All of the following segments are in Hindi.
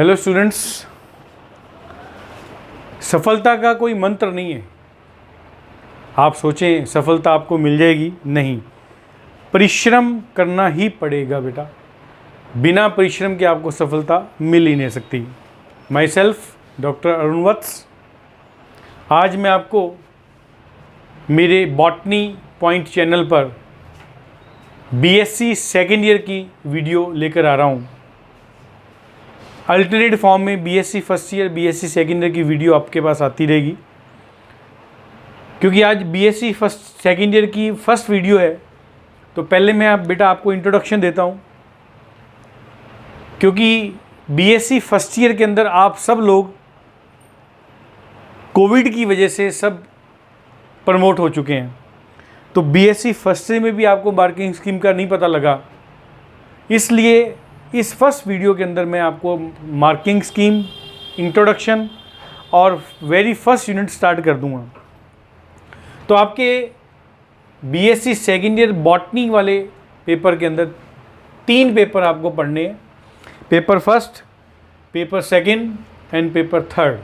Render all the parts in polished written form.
हेलो स्टूडेंट्स, सफलता का कोई मंत्र नहीं है। आप सोचें सफलता आपको मिल जाएगी, नहीं, परिश्रम करना ही पड़ेगा बेटा। बिना परिश्रम के आपको सफलता मिल ही नहीं सकती। माई सेल्फ डॉक्टर अरुण वत्स, आज मैं आपको मेरे बॉटनी पॉइंट चैनल पर बीएससी सेकेंड ईयर की वीडियो लेकर आ रहा हूँ। अल्टरनेट फॉर्म में BSc first year, BSc second year की वीडियो आपके पास आती रहेगी, क्योंकि आज बीएससी फर्स्ट सेकेंड ईयर की फर्स्ट वीडियो है। तो पहले मैं बेटा आपको इंट्रोडक्शन देता हूँ, क्योंकि बीएससी फर्स्ट ईयर के अंदर आप सब लोग कोविड की वजह से सब प्रमोट हो चुके हैं। तो बीएससी फर्स्ट ईयर में भी आपको मार्किंग स्कीम का नहीं पता लगा, इसलिए इस फर्स्ट वीडियो के अंदर मैं आपको मार्किंग स्कीम, इंट्रोडक्शन और वेरी फर्स्ट यूनिट स्टार्ट कर दूंगा। तो आपके बीएससी सेकेंड ईयर बॉटनी वाले पेपर के अंदर 3 पेपर आपको पढ़ने हैं, paper first, paper second and paper third.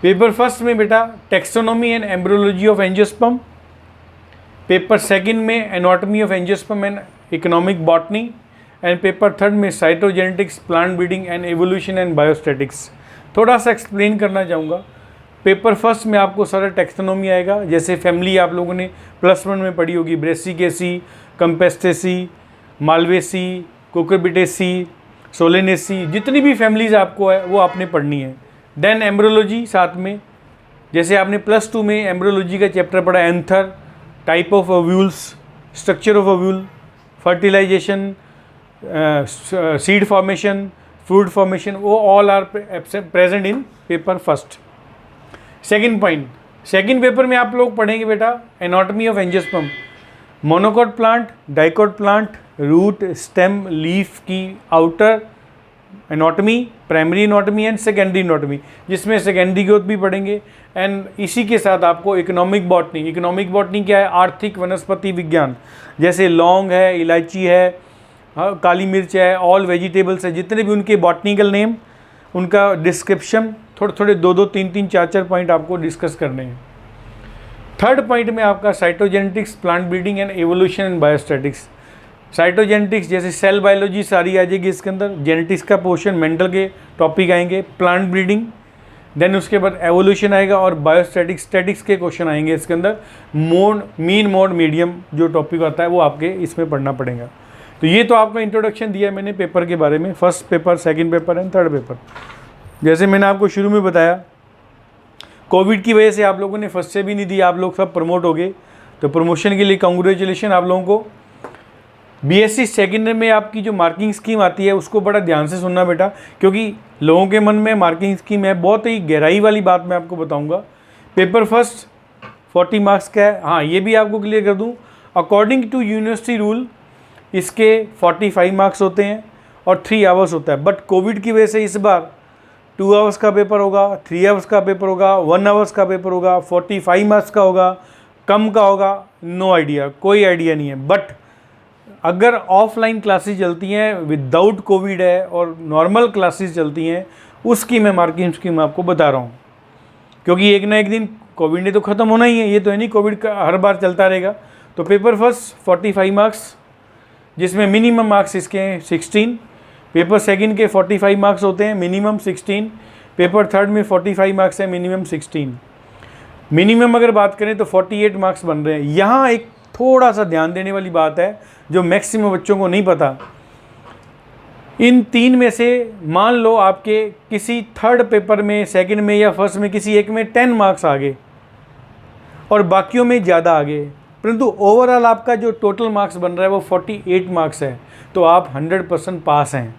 Paper first में बेटा taxonomy and embryology of angiosperm, paper second में anatomy of angiosperm and economic botany, and paper third में cytogenetics, plant breeding and evolution and biostatistics. थोड़ा सा एक्सप्लेन करना चाहूँगा। पेपर फर्स्ट में आपको सारा टेक्सोनॉमी आएगा, जैसे फैमिली आप लोगों ने +1 में पढ़ी होगी, ब्रेसिकेसी, कंपेस्टेसी, मालवेसी, कुकुरबिटेसी, सोलेनेसी, जितनी भी फैमिलीज आपको है वो आपने पढ़नी है। देन एम्ब्रियोलॉजी साथ में, जैसे आपने +2 में एम्ब्रियोलॉजी का चैप्टर पढ़ा, anther, type of ovules, structure of ovule, fertilisation, seed formation, fruit formation, वो all are present in paper first. Second point, second paper में आप लोग पढ़ेंगे बेटा anatomy of angiosperm, monocot plant, dicot plant, root, stem, leaf की outer anatomy, primary anatomy and secondary anatomy, जिसमें सेकेंडरी ग्रोथ भी पढ़ेंगे। एंड इसी के साथ आपको इकोनॉमिक बॉटनी, इकोनॉमिक बॉटनी क्या है? आर्थिक वनस्पति विज्ञान, जैसे लौंग है, इलायची है, काली मिर्च है, ऑल वेजिटेबल्स है, जितने भी उनके बॉटनिकल नेम, उनका डिस्क्रिप्शन, थोड़े थोड़े 2-2, 3-3, 4-4 पॉइंट आपको डिस्कस करने हैं। थर्ड पॉइंट में आपका cytogenetics, plant breeding and evolution and biostatics. Cytogenetics जैसे सेल बायोलॉजी सारी आ जाएगी इसके अंदर, जेनेटिक्स का पोर्शन, मेंटल के टॉपिक आएंगे, प्लांट ब्रीडिंग, देन उसके बाद एवोल्यूशन आएगा और बायोस्टैटिक्स, स्टैटिक्स के क्वेश्चन आएंगे इसके अंदर। मोड, मीन, मोड, मीडियम जो टॉपिक आता है वो आपके इसमें पढ़ना पड़ेगा। तो ये तो आपका इंट्रोडक्शन दिया मैंने पेपर के बारे में, first paper, second paper and third paper. जैसे मैंने आपको शुरू में बताया, कोविड की वजह से आप लोगों ने फर्स्ट से भी नहीं दी, आप लोग सब प्रमोट हो गए, तो प्रमोशन के लिए कांग्रेचुलेशन आप लोगों को। बीएससी सेकेंड में आपकी जो मार्किंग स्कीम आती है उसको बड़ा ध्यान से सुनना बेटा, क्योंकि लोगों के मन में मार्किंग स्कीम है, बहुत ही गहराई वाली बात मैं आपको बताऊँगा। पेपर फर्स्ट 40 मार्क्स का है। हाँ, ये भी आपको क्लियर कर दूँ, अकॉर्डिंग टू यूनिवर्सिटी रूल इसके 45 मार्क्स होते हैं और 3 आवर्स होता है। बट कोविड की वजह से इस बार 2 आवर्स का पेपर होगा, 3 आवर्स का पेपर होगा, 1 आवर्स का पेपर होगा, 45 मार्क्स का होगा, कम का होगा, नो आइडिया, कोई आइडिया नहीं है। बट अगर ऑफलाइन क्लासेस चलती हैं विदाउट कोविड है और नॉर्मल क्लासेस चलती हैं, उसकी मैं मार्किंग स्कीम आपको बता रहा हूँ, क्योंकि एक ना एक दिन कोविड ने तो ख़त्म होना ही है, ये तो है नहीं कोविड का हर बार चलता रहेगा। तो पेपर फर्स्ट 45 मार्क्स, जिसमें मिनिमम मार्क्स इसके हैं 16, पेपर सेकंड के 45 मार्क्स होते हैं, मिनिमम 16, पेपर थर्ड में 45 मार्क्स है, मिनिमम 16। मिनिमम अगर बात करें तो 48 मार्क्स बन रहे हैं। यहाँ एक थोड़ा सा ध्यान देने वाली बात है जो मैक्सिमम बच्चों को नहीं पता। इन 3 में से मान लो आपके किसी थर्ड पेपर में, सेकंड में या फर्स्ट में किसी एक में 10 मार्क्स आ गए और बाकियों में ज़्यादा आ गए, परंतु ओवरऑल आपका जो टोटल मार्क्स बन रहा है वो 48 मार्क्स है, तो आप 100% पास हैं।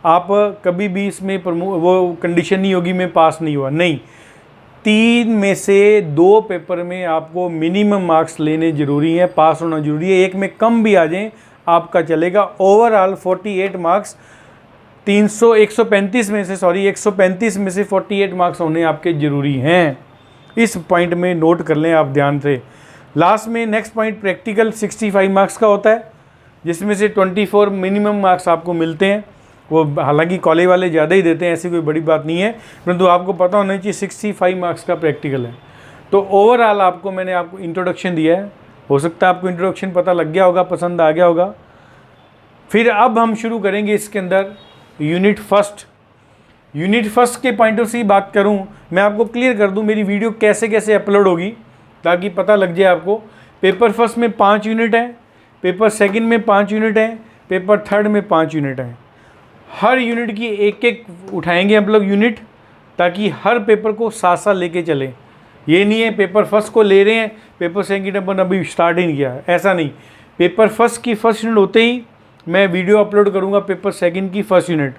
आप कभी भी इसमें वो कंडीशन नहीं होगी मैं पास नहीं हुआ, नहीं, 3 में से 2 पेपर में आपको मिनिमम मार्क्स लेने ज़रूरी हैं, पास होना ज़रूरी है। एक में कम भी आ जाए आपका चलेगा। ओवरऑल 48 मार्क्स, 135 में से 48 मार्क्स होने आपके ज़रूरी हैं। इस पॉइंट में नोट कर लें आप ध्यान से। लास्ट में नेक्स्ट पॉइंट प्रैक्टिकल 65 मार्क्स का होता है, जिसमें से 24 मिनिमम मार्क्स आपको मिलते हैं वो हालांकि कॉलेज वाले ज़्यादा ही देते हैं, ऐसी कोई बड़ी बात नहीं है, परंतु आपको पता होना चाहिए 65 मार्क्स का प्रैक्टिकल है। तो ओवरऑल मैंने आपको इंट्रोडक्शन दिया है, हो सकता है आपको इंट्रोडक्शन पता लग गया होगा, पसंद आ गया होगा। फिर अब हम शुरू करेंगे इसके अंदर यूनिट फर्स्ट। यूनिट फर्स्ट के पॉइंट ऑफ से बात करूं, मैं आपको क्लियर कर दूं मेरी वीडियो कैसे कैसे अपलोड होगी ताकि पता लग जाए आपको। पेपर फर्स्ट में 5 यूनिट हैं, पेपर सेकंड में 5 यूनिट हैं, पेपर थर्ड में 5 यूनिट हैं। हर यूनिट की एक एक उठाएंगे हम लोग यूनिट, ताकि हर पेपर को साथ साथ लेके चलें। ये नहीं है पेपर फर्स्ट को ले रहे हैं, पेपर सेकंड अपन अभी स्टार्ट ही नहीं किया, ऐसा नहीं। पेपर फर्स्ट की फर्स्ट यूनिट होते ही मैं वीडियो अपलोड करूँगा पेपर सेकंड की फर्स्ट यूनिट,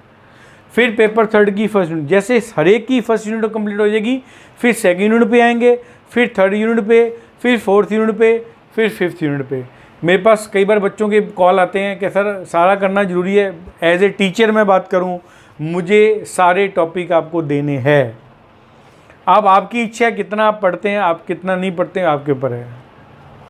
फिर पेपर थर्ड की फर्स्ट यूनिट। जैसे हर एक की फर्स्ट यूनिट कंप्लीट हो जाएगी, फिर सेकंड यूनिट पे आएंगे, फिर थर्ड यूनिट पे, फिर फोर्थ यूनिट पे, फिर फिफ्थ यूनिट पे। मेरे पास कई बार बच्चों के कॉल आते हैं कि सर सारा करना ज़रूरी है। एज ए टीचर मैं बात करूं, मुझे सारे टॉपिक आपको देने हैं। अब आपकी इच्छा है कितना आप पढ़ते हैं, आप कितना नहीं पढ़ते हैं, आपके ऊपर है।